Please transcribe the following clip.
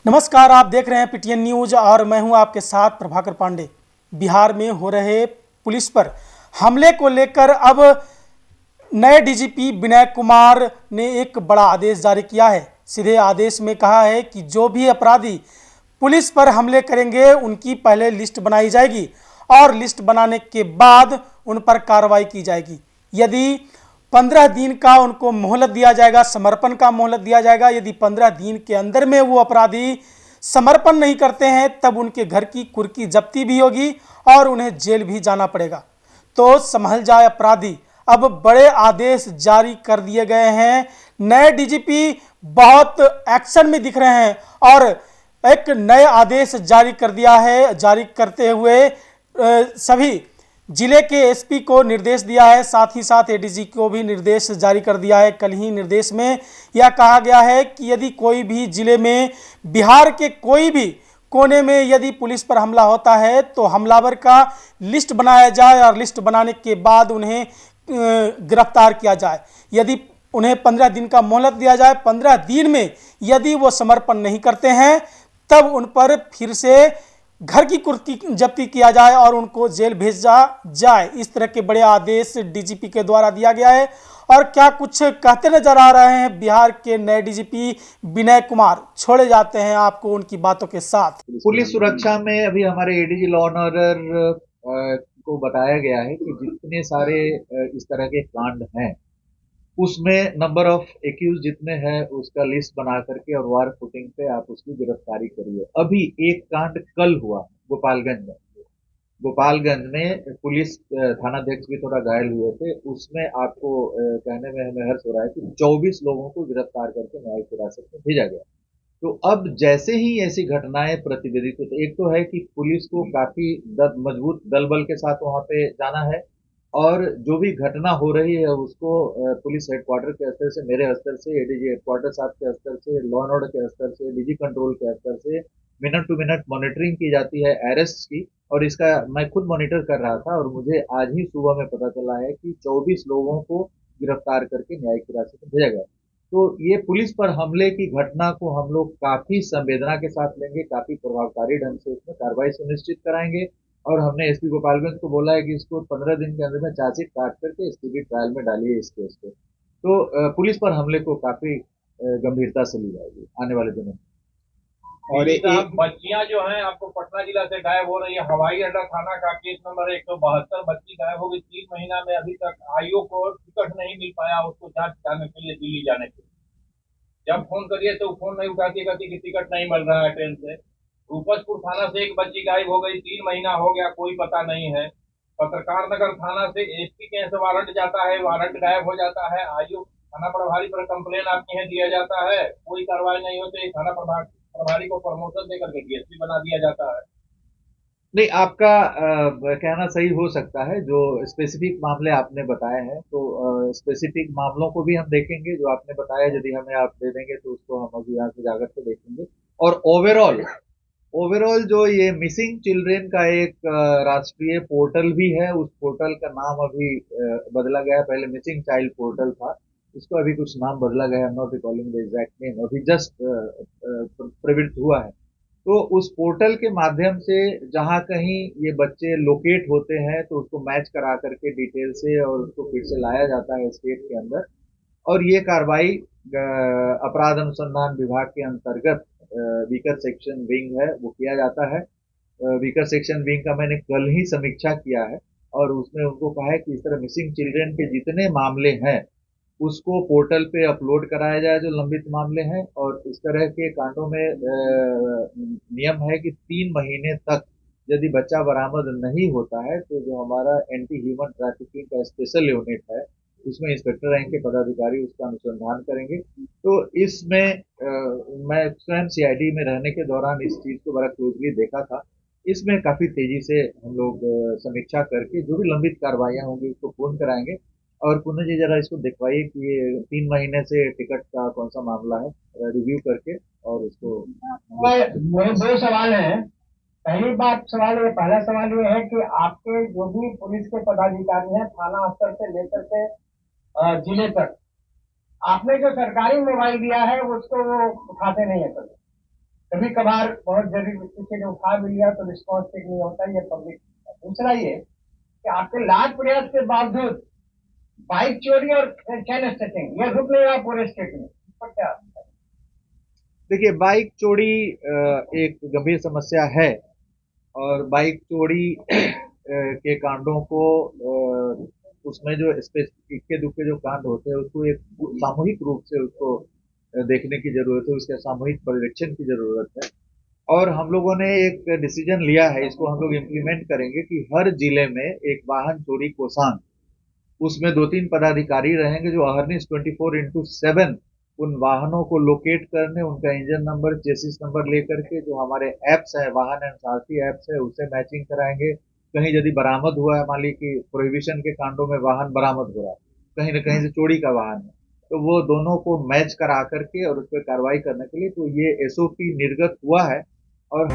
नमस्कार, आप देख रहे हैं पीटीएन न्यूज और मैं हूं आपके साथ प्रभाकर पांडे। बिहार में हो रहे पुलिस पर हमले को लेकर अब नए डीजीपी विनय कुमार ने एक बड़ा आदेश जारी किया है। सीधे आदेश में कहा है कि जो भी अपराधी पुलिस पर हमले करेंगे उनकी पहले लिस्ट बनाई जाएगी और लिस्ट बनाने के बाद उन पर कार्रवाई की जाएगी। यदि 15 दिन का उनको मोहलत दिया जाएगा, समर्पण का मोहलत दिया जाएगा। यदि 15 दिन के अंदर में वो अपराधी समर्पण नहीं करते हैं तब उनके घर की कुर्की जब्ती भी होगी और उन्हें जेल भी जाना पड़ेगा। तो संभल जाए अपराधी। अब बड़े आदेश जारी कर दिए गए हैं। नए डीजीपी बहुत एक्शन में दिख रहे हैं और एक नए आदेश जारी कर दिया है। जारी करते हुए सभी जिले के एसपी को निर्देश दिया है, साथ ही साथ एडीजी को भी निर्देश जारी कर दिया है। कल ही निर्देश में यह कहा गया है कि यदि कोई भी जिले में, बिहार के कोई भी कोने में यदि पुलिस पर हमला होता है तो हमलावर का लिस्ट बनाया जाए और लिस्ट बनाने के बाद उन्हें गिरफ्तार किया जाए। यदि उन्हें 15 दिन का मोहलत दिया जाए, 15 दिन में यदि वो समर्पण नहीं करते हैं तब उन पर फिर से घर की कुर्की जब्ती किया जाए और उनको जेल भेजा जाए। इस तरह के बड़े आदेश डीजीपी के द्वारा दिया गया है। और क्या कुछ कहते नजर आ रहे हैं बिहार के नए डीजीपी विनय कुमार, छोड़े जाते हैं आपको उनकी बातों के साथ। पुलिस सुरक्षा में अभी हमारे एडीजी लॉ एंड ऑर्डर को बताया गया है कि जितने सारे इस तरह के कांड हैं उसमें नंबर ऑफ एक्यूज जितने हैं उसका लिस्ट बना करके और वार फुटिंग पे आप उसकी गिरफ्तारी करिए। अभी एक कांड कल हुआ गोपालगंज में पुलिस थानाध्यक्ष भी थोड़ा घायल हुए थे। उसमें आपको कहने में हमें हर्ष हो रहा है कि 24 लोगों को गिरफ्तार करके न्यायिक हिरासत में भेजा गया। तो अब जैसे ही ऐसी घटनाएं प्रतिवेदित होती, एक तो है कि पुलिस को काफी मजबूत दल बल के साथ वहां पे जाना है और जो भी घटना हो रही है उसको पुलिस हेडक्वार्टर के स्तर से, मेरे स्तर से, एडीजी हेडक्वार्टर साहब के स्तर से, लॉ एंड ऑर्डर के स्तर से, डीजी कंट्रोल के स्तर से मिनट टू मिनट मॉनिटरिंग की जाती है अरेस्ट की। और इसका मैं खुद मॉनिटर कर रहा था और मुझे आज ही सुबह में पता चला है कि 24 लोगों को गिरफ्तार करके न्यायिक हिरासत में भेजा गया। तो ये पुलिस पर हमले की घटना को हम लोग काफी संवेदना के साथ लेंगे, काफी प्रभावकारी ढंग से इसमें कार्रवाई सुनिश्चित कराएंगे। और हमने एसपी गोपालगंज को बोला है कि इसको 15 दिन के अंदर में चार्जशीट काट करके स्पीडी ट्रायल में डालिए इस केस को। तो पुलिस पर हमले को काफी गंभीरता से ली जाएगी आने वाले दिनों में। और एक बच्चियां जो हैं आपको पटना जिला से गायब हो रही है। हवाई अड्डा थाना का केस नंबर 172 बच्ची गायब हो गई 3 महीना में। अभी तक आईओ को टिकट नहीं मिल पाया उसको जांच कराने के लिए दिल्ली जाने के लिए। जब फोन करिए तो फोन नहीं उठाती, कहती कि टिकट नहीं मिल रहा है ट्रेन से। रूपसपुर थाना से एक बच्ची गायब हो गई, 3 महीना हो गया, कोई पता नहीं है। पत्रकार नगर थाना से एसपी के यहाँ से वारंट जाता है, वारंट गायब हो जाता है। आईओ थाना प्रभारी पर कंप्लेन आपके यहाँ दिया जाता है, कोई कार्रवाई नहीं होती। थाना प्रभारी को प्रमोशन देकर के डीएसपी बना दिया जाता है। नहीं, आपका कहना सही हो सकता है। जो स्पेसिफिक मामले आपने बताए हैं तो स्पेसिफिक मामलों को भी हम देखेंगे। जो आपने बताया यदि हमें आप दे देंगे तो उसको हम अभी यहाँ से जाकर के देखेंगे। और ओवरऑल जो ये मिसिंग चिल्ड्रेन का एक राष्ट्रीय पोर्टल भी है, उस पोर्टल का नाम अभी बदला गया है। पहले मिसिंग चाइल्ड पोर्टल था, इसको अभी कुछ नाम बदला गया है। Not recalling the exact name, अभी जस्ट प्रवृत्त हुआ है। तो उस पोर्टल के माध्यम से जहां कहीं ये बच्चे लोकेट होते हैं तो उसको मैच करा करके डिटेल से और उसको फिर से लाया जाता है स्टेट के अंदर। और ये कार्रवाई अपराध अनुसंधान विभाग के अंतर्गत वीकर सेक्शन विंग है वो किया जाता है। वीकर सेक्शन विंग का मैंने कल ही समीक्षा किया है और उसमें उनको कहा है कि इस तरह मिसिंग चिल्ड्रेन के जितने मामले हैं उसको पोर्टल पे अपलोड कराया जाए जो लंबित मामले हैं। और इस तरह के कांडों में नियम है कि 3 महीने तक यदि बच्चा बरामद नहीं होता है तो जो हमारा एंटी ह्यूमन ट्रैफिकिंग का स्पेशल यूनिट है उसमें इंस्पेक्टर रैंक के पदाधिकारी उसका अनुसंधान करेंगे। तो इसमें मैं स्वयं सीआईडी में रहने के दौरान इस चीज को बड़ा क्लोजली देखा था। इसमें काफी तेजी से हम लोग समीक्षा करके जो भी लंबित कार्रवाइयां होंगी उसको पूर्ण कराएंगे। और पुनः जी जरा इसको दिखवाइए कि ये 3 महीने से टिकट का कौन सा मामला है, रिव्यू करके और उसको। मेरे 2 सवाल हैं। पहला सवाल ये है कि आपके जो भी पुलिस के पदाधिकारी हैं थाना स्तर से लेकर के जिले तक, आपने जो सरकारी मोबाइल दिया है उसको वो उठाते नहीं है कभी। कभी कभार बहुत जरूरी किसी ने उठा भी लिया तो रिस्पॉन्स ठीक नहीं होता, ये पब्लिक। दूसरा ये कि आपके लाख प्रयास के बावजूद बाइक चोरी और चैन स्नैचिंग ये रुक नहीं रहा पूरे स्टेट में, इस पर क्या? देखिए, बाइक चोरी एक गंभीर समस्या है और बाइक चोरी के कांडों को उसमें जो इक्के दुक्के जो कांड होते हैं उसको एक सामूहिक रूप से उसको देखने की जरूरत है, उसके सामूहिक पर्यवेक्षण की जरूरत है। और हम लोगों ने एक डिसीजन लिया है, इसको हम लोग इम्प्लीमेंट करेंगे कि हर जिले में एक वाहन चोरी कोषांग, उसमें 2-3 पदाधिकारी रहेंगे जो अहरनिश 24/7 उन वाहनों को लोकेट करने, उनका इंजन नंबर, चेसिस नंबर लेकर के जो हमारे एप्स है, वाहन एंड सारथी एप्स है, उससे मैचिंग कराएंगे। कहीं यदि बरामद हुआ है, मान ली कि प्रोहिबिशन के कांडों में वाहन बरामद हो रहा है, कहीं न कहीं से चोरी का वाहन है, तो वो दोनों को मैच करा करके और उस पर कार्रवाई करने के लिए तो ये एसओपी निर्गत हुआ है। और